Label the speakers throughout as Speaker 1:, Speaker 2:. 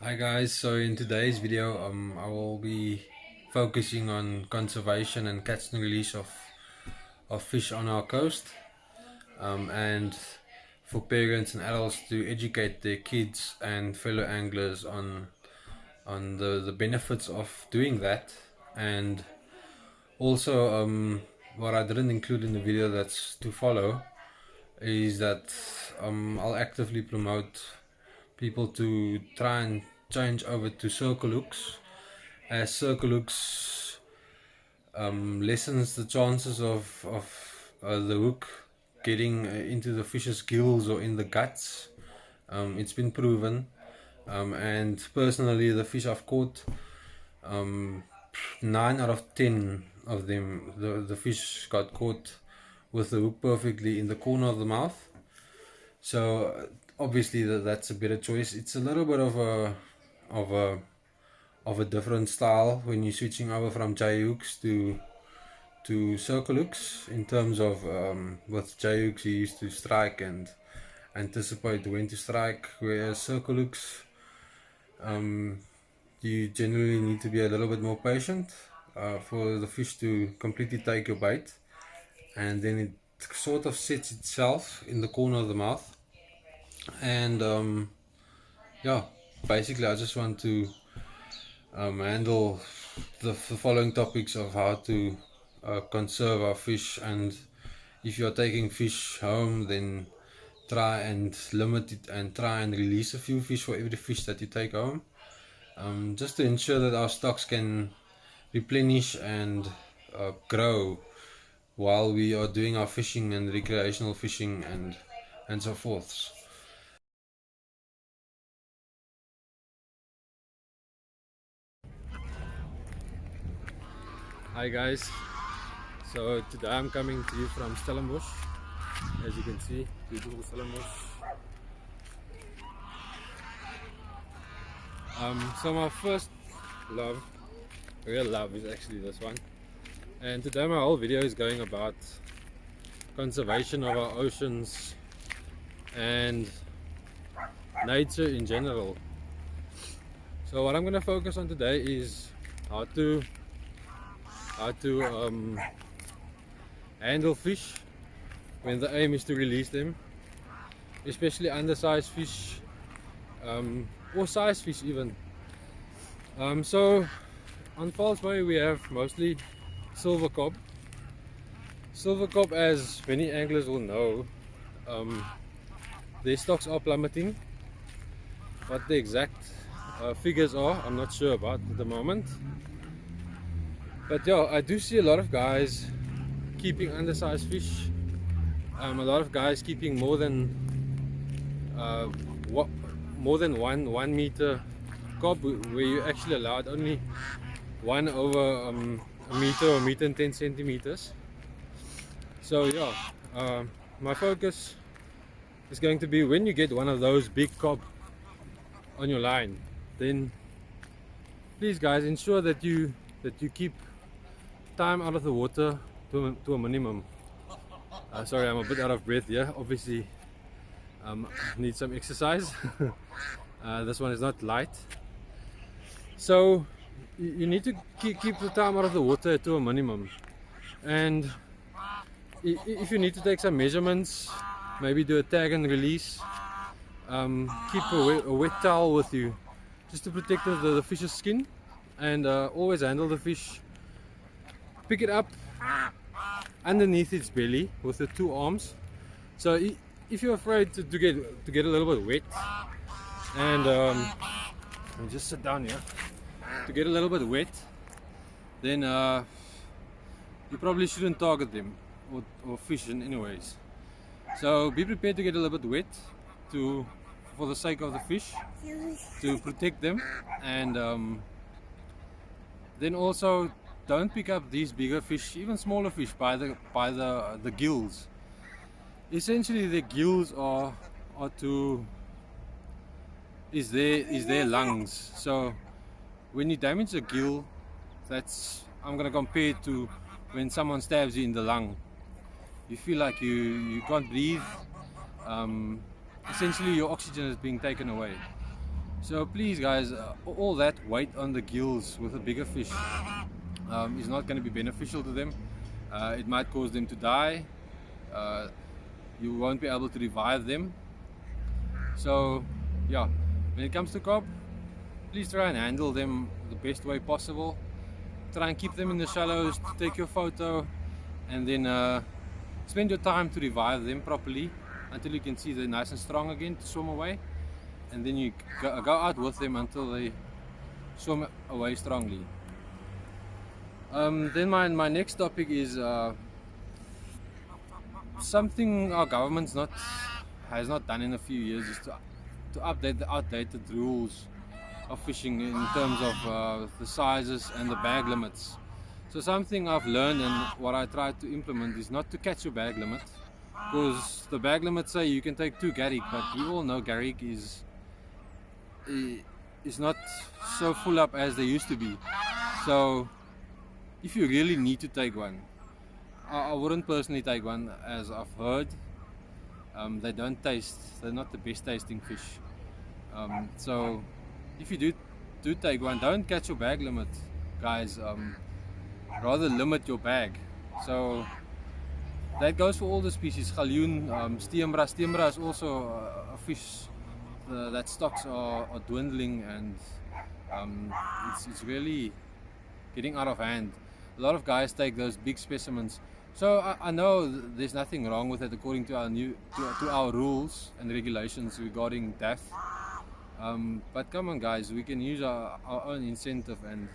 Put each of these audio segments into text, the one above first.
Speaker 1: Hi guys, so in today's video I will be focusing on conservation and catch and release of fish on our coast, and for parents and adults to educate their kids and fellow anglers on the benefits of doing that. And also what I didn't include in the video that's to follow is that I'll actively promote people to try and change over to circle hooks, as circle hooks lessens the chances of the hook getting into the fish's gills or in the guts. It's been proven, and personally, the fish I've caught, um, 9 out of 10 of them, the fish got caught with the hook perfectly in the corner of the mouth. So obviously that's a better choice. It's a little bit of a of a different style when you're switching over from J hooks to circle hooks, in terms of with J hooks you used to strike and anticipate when to strike, whereas circle hooks you generally need to be a little bit more patient for the fish to completely take your bait, and then it sort of sets itself in the corner of the mouth. And yeah, basically I just want to handle the following topics of how to conserve our fish. And if you're taking fish home, then try and limit it and try and release a few fish for every fish that you take home, just to ensure that our stocks can replenish and grow while we are doing our fishing and recreational fishing and so forth. Hi guys, so today I'm coming to you from Stellenbosch. As you can see, beautiful Stellenbosch. So my first love, real love, is actually this one. And today my whole video is going about conservation of our oceans and nature in general. So what I'm going to focus on today is how to handle fish when the aim is to release them, especially undersized fish, or size fish even. So on False Bay we have mostly silver cob. Silver cob, as many anglers will know, their stocks are plummeting. What the exact figures are, I'm not sure about at the moment. But yeah, I do see a lot of guys keeping undersized fish. A lot of guys keeping more than more than 1 meter cob, where you actually allowed only 1/1 meter or meter and 10 centimeters. So yeah, my focus is going to be, when you get one of those big cob on your line, then please guys ensure that you keep time out of the water to a minimum. Sorry, I'm a bit out of breath here. Obviously, need some exercise. This one is not light, so you need to keep the time out of the water to a minimum. And if you need to take some measurements, maybe do a tag and release, keep a wet towel with you, just to protect the fish's skin. And always handle the fish, pick it up underneath its belly with the 2 arms. So if you're afraid to get a little bit wet, and just sit down here, to get a little bit wet, then you probably shouldn't target them or fish in any ways. So be prepared to get a little bit wet for the sake of the fish, to protect them. And then also don't pick up these bigger fish, even smaller fish, by the gills. Essentially the gills are their lungs. So when you damage a gill, I'm gonna compare it to when someone stabs you in the lung. You feel like you can't breathe. Essentially your oxygen is being taken away. So please guys, all that weight on the gills with a bigger fish is not going to be beneficial to them. It might cause them to die. You won't be able to revive them. So yeah, when it comes to carp, please try and handle them the best way possible. Try and keep them in the shallows, take your photo, and then spend your time to revive them properly until you can see they're nice and strong again to swim away. And then you go out with them until they swim away strongly. Then my next topic is something our government's has not done in a few years, is to update the outdated rules of fishing in terms of the sizes and the bag limits. So something I've learned and what I try to implement is not to catch your bag limit, because the bag limits say you can take 2 garrick, but we all know garrick is not so full up as they used to be. So if you really need to take one, I wouldn't personally take one, as I've heard they don't taste, they're not the best tasting fish. So if you do take one, don't catch your bag limit, guys. Rather limit your bag. So that goes for all the species. Galjoen, steenbra. Steenbra is also a fish that stocks are dwindling, and it's really getting out of hand. A lot of guys take those big specimens. So I know there's nothing wrong with it according to our rules and regulations regarding DAFF. But come on guys, we can use our own incentive, and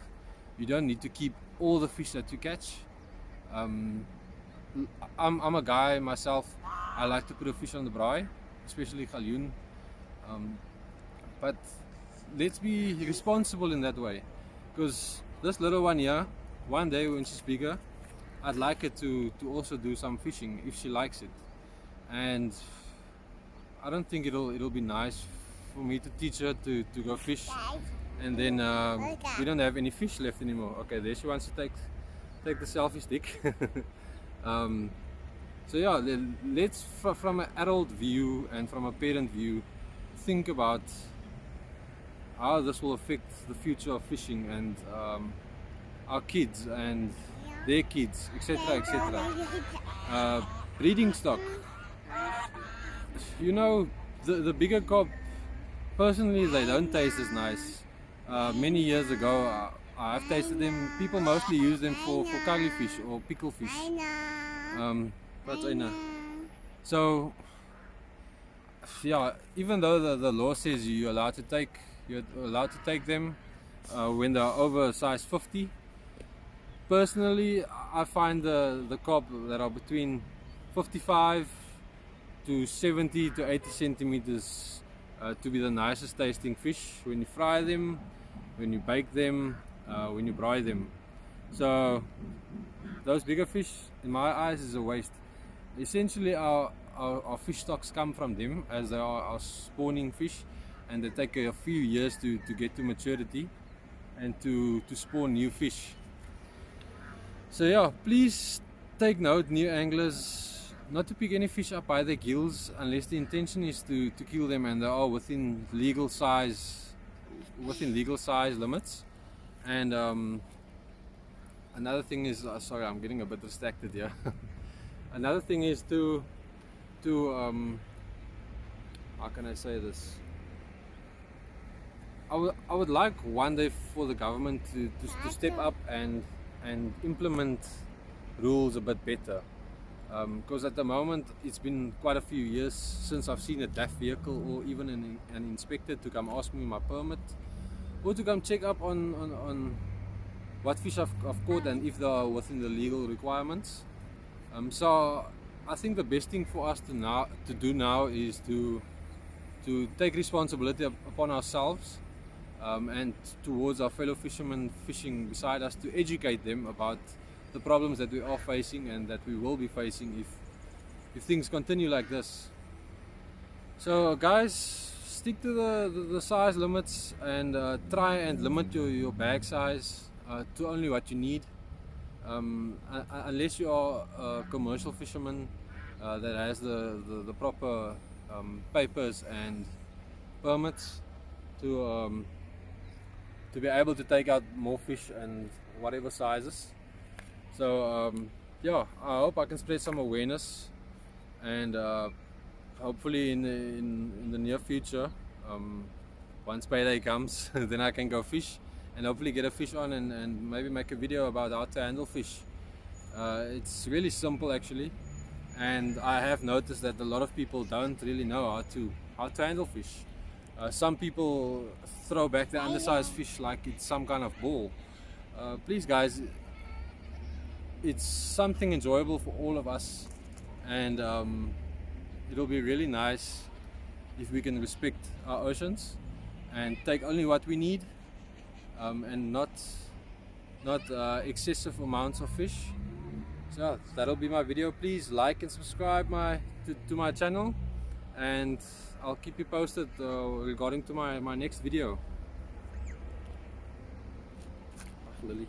Speaker 1: you don't need to keep all the fish that you catch. I'm a guy myself, I like to put a fish on the braai, especially galjoen. But let's be responsible in that way, because this little one here, one day when she's bigger, I'd like her to also do some fishing if she likes it. And I don't think it'll be nice for me to teach her to go fish, and then we don't have any fish left anymore. Okay, there she wants to take the selfie stick. So yeah, let's from an adult view and from a parent view think about how this will affect the future of fishing and our kids and their kids, etc, etc. Breeding stock, you know, the bigger carp, personally they don't taste as nice. Many years ago I've tasted them. People mostly use them for curry fish or pickle fish. So yeah, even though the law says you're allowed to take them when they're over size 50, personally I find the carp that are between 55 to 70 to 80 centimeters to be the nicest tasting fish when you fry them, when you bake them, when you braai them. So those bigger fish, in my eyes, is a waste. Essentially our fish stocks come from them, as they are our spawning fish, and they take a few years to get to maturity and to spawn new fish. So yeah, please take note, new anglers, not to pick any fish up by their gills unless the intention is to kill them and they are within legal size limits. And another thing is, sorry, I'm getting a bit distracted here. Another thing is to how can I say this? I would like one day for the government to step up and implement rules a bit better, because at the moment it's been quite a few years since I've seen a DAFF vehicle or even an inspector to come ask me my permit, or to come check up on what fish I've caught and if they are within the legal requirements. So I think the best thing for us to do now is to take responsibility upon ourselves, and towards our fellow fishermen fishing beside us, to educate them about the problems that we are facing and that we will be facing if things continue like this. So guys, stick to the size limits and try and limit your bag size to only what you need, unless you are a commercial fisherman that has the proper papers and permits. to be able to take out more fish and whatever sizes. So yeah, I hope I can spread some awareness, and hopefully in the near future, once payday comes, then I can go fish and hopefully get a fish on, and maybe make a video about how to handle fish. It's really simple actually, and I have noticed that a lot of people don't really know how to handle fish. Some people throw back the undersized fish like it's some kind of ball. Please guys, it's something enjoyable for all of us, and it'll be really nice if we can respect our oceans and take only what we need, and not excessive amounts of fish. So that'll be my video. Please like and subscribe to my channel, and I'll keep you posted regarding to my next video. Ach, Lily.